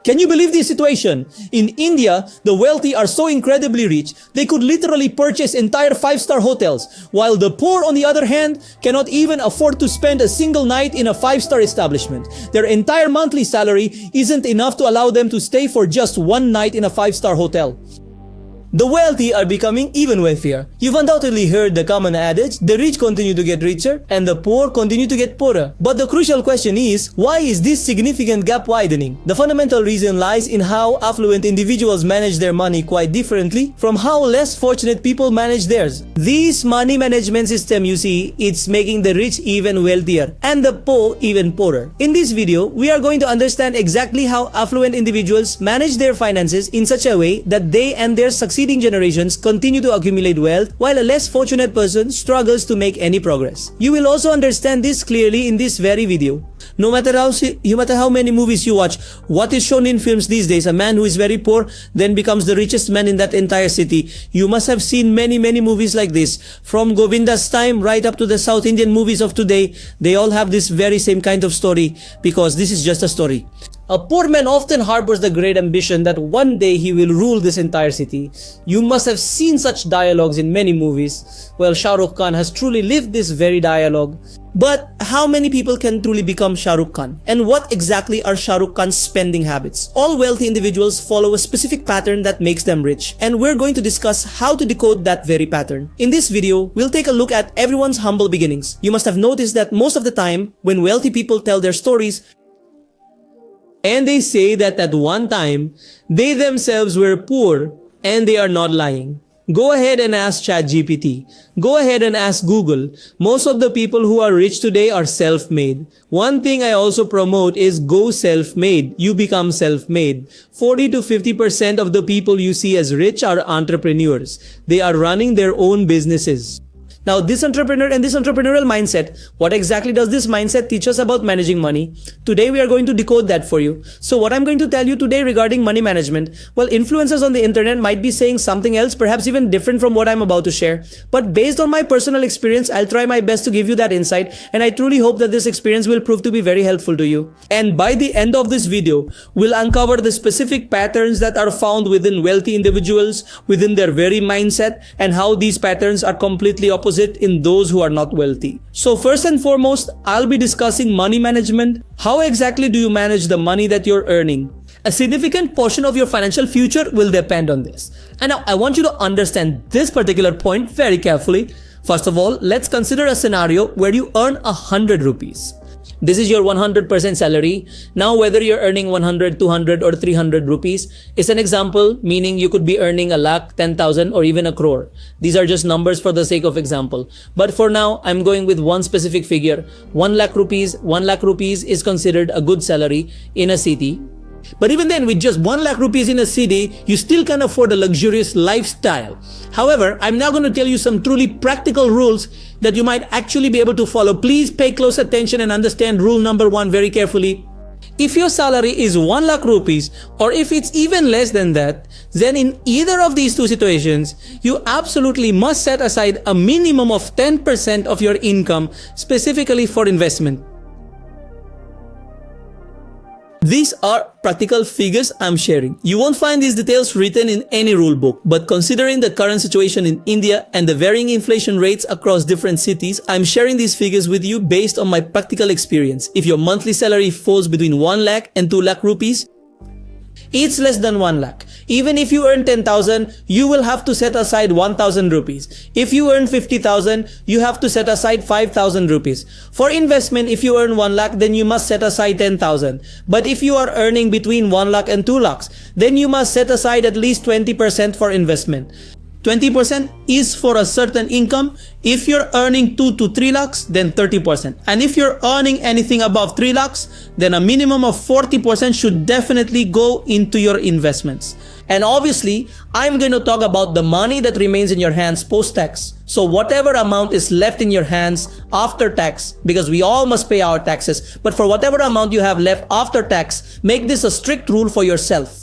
Can you believe this situation? In India, the wealthy are so incredibly rich, they could literally purchase entire 5-star hotels, while the poor, on the other hand, cannot even afford to spend a single night in a 5-star establishment. Their entire monthly salary isn't enough to allow them to stay for just one night in a 5-star hotel. The wealthy are becoming even wealthier. You've undoubtedly heard the common adage, the rich continue to get richer and the poor continue to get poorer. But the crucial question is, why is this significant gap widening? The fundamental reason lies in how affluent individuals manage their money quite differently from how less fortunate people manage theirs. This money management system, you see, it's making the rich even wealthier and the poor even poorer. In this video, we are going to understand exactly how affluent individuals manage their finances in such a way that they and their succeeding generations continue to accumulate wealth while a less fortunate person struggles to make any progress. You will also understand this clearly in this very video. No matter how many movies you watch, what is shown in films these days, a man who is very poor then becomes the richest man in that entire city. You must have seen many movies like this. From Govinda's time right up to the South Indian movies of today, they all have this very same kind of story because this is just a story. A poor man often harbors the great ambition that one day he will rule this entire city. You must have seen such dialogues in many movies. Well, Shah Rukh Khan has truly lived this very dialogue. But how many people can truly become Shah Rukh Khan? And what exactly are Shah Rukh Khan's spending habits? All wealthy individuals follow a specific pattern that makes them rich, and we're going to discuss how to decode that very pattern. In this video, we'll take a look at everyone's humble beginnings. You must have noticed that most of the time, when wealthy people tell their stories, and they say that at one time, they themselves were poor, and they are not lying. Go ahead and ask ChatGPT. Go ahead and ask Google. Most of the people who are rich today are self-made. One thing I also promote is go self-made. You become self-made. 40 to 50% of the people you see as rich are entrepreneurs. They are running their own businesses. Now, this entrepreneur and this entrepreneurial mindset, what exactly does this mindset teach us about managing money? Today, we are going to decode that for you. So what I'm going to tell you today regarding money management, well, influencers on the internet might be saying something else, perhaps even different from what I'm about to share. But based on my personal experience, I'll try my best to give you that insight. And I truly hope that this experience will prove to be very helpful to you. And by the end of this video, we'll uncover the specific patterns that are found within wealthy individuals, within their very mindset, and how these patterns are completely opposite in those who are not wealthy. So first and foremost, I'll be discussing money management. How exactly do you manage the money that you're earning? A significant portion of your financial future will depend on this. And now I want you to understand this particular point very carefully. First of all, let's consider a scenario where you earn 100 rupees. This is your 100% salary. Now, whether you're earning 100, 200 or 300 rupees is an example, meaning you could be earning a lakh, 10,000 or even a crore. These are just numbers for the sake of example. But for now, I'm going with one specific figure. 1 lakh rupees. 1 lakh rupees is considered a good salary in a city. But even then, with just 1 lakh rupees in a city, you still can afford a luxurious lifestyle. However, I'm now going to tell you some truly practical rules that you might actually be able to follow. Please pay close attention and understand rule number 1 very carefully. If your salary is 1 lakh rupees or if it's even less than that, then in either of these two situations, you absolutely must set aside a minimum of 10% of your income specifically for investment. These are practical figures I'm sharing. You won't find these details written in any rule book, but considering the current situation in India and the varying inflation rates across different cities, I'm sharing these figures with you based on my practical experience. If your monthly salary falls between 1 lakh and 2 lakh rupees, it's less than 1 lakh. Even if you earn 10,000, you will have to set aside 1,000 rupees. If you earn 50,000, you have to set aside 5,000 rupees. For investment, if you earn 1 lakh, then you must set aside 10,000. But if you are earning between 1 lakh and 2 lakhs, then you must set aside at least 20% for investment. 20% is for a certain income. If you're earning 2 to 3 lakhs, then 30%. And if you're earning anything above 3 lakhs, then a minimum of 40% should definitely go into your investments. And obviously, I'm going to talk about the money that remains in your hands post-tax. So whatever amount is left in your hands after tax, because we all must pay our taxes, but for whatever amount you have left after tax, make this a strict rule for yourself.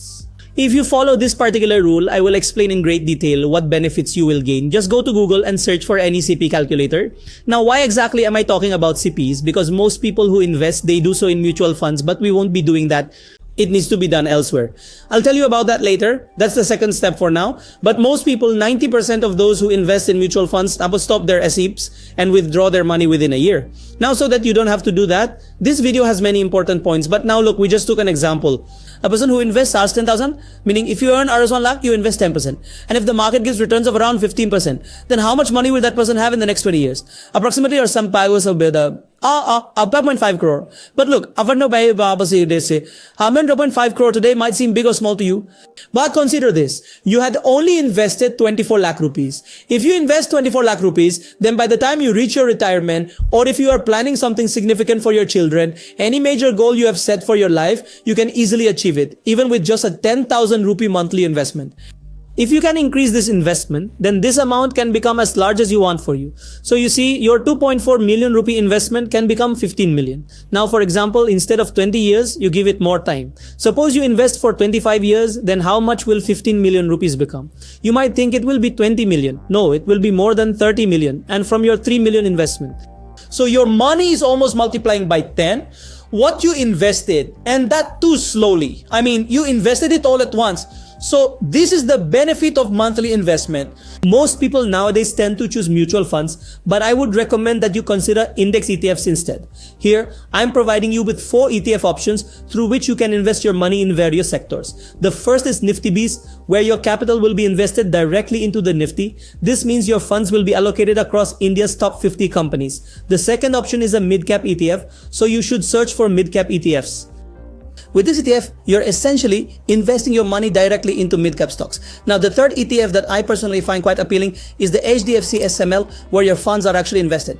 If you follow this particular rule, I will explain in great detail what benefits you will gain. Just go to Google and search for any CP calculator. Now, why exactly am I talking about CPs? Because most people who invest, they do so in mutual funds, but we won't be doing that. it needs to be done elsewhere. I'll tell you about that later. That's the second step for now. But most people, 90% of those who invest in mutual funds, stop their SEIPs and withdraw their money within a year. Now, so that you don't have to do that, this video has many important points. But now look, we just took an example. A person who invests Rs 10,000, meaning if you earn Rs 1 lakh, you invest 10%. And if the market gives returns of around 15%, then how much money will that person have in the next 20 years? Approximately, or some pagos of the 0.5 crore. But look, 0.5 crore today might seem big or small to you. But consider this. You had only invested 24 lakh rupees. If you invest 24 lakh rupees, then by the time you reach your retirement, or if you are planning something significant for your children, any major goal you have set for your life, you can easily achieve it, even with just a 10,000 rupee monthly investment. If you can increase this investment, then this amount can become as large as you want for you. So you see, your 2.4 million rupee investment can become 15 million. Now, for example, instead of 20 years, you give it more time. Suppose you invest for 25 years, then how much will 15 million rupees become? You might think it will be 20 million. No, it will be more than 30 million. And from your 3 million investment. So your money is almost multiplying by 10. What you invested, and that too slowly. I mean, you invested it all at once. So this is the benefit of monthly investment. Most people nowadays tend to choose mutual funds, but I would recommend that you consider index ETFs instead. Here, I'm providing you with 4 ETF options through which you can invest your money in various sectors. The first is Nifty Bees, where your capital will be invested directly into the Nifty. This means your funds will be allocated across India's top 50 companies. The second option is a mid-cap ETF, so you should search for mid-cap ETFs. With this ETF, you're essentially investing your money directly into mid-cap stocks. Now, the third ETF that I personally find quite appealing is the HDFC SML, where your funds are actually invested.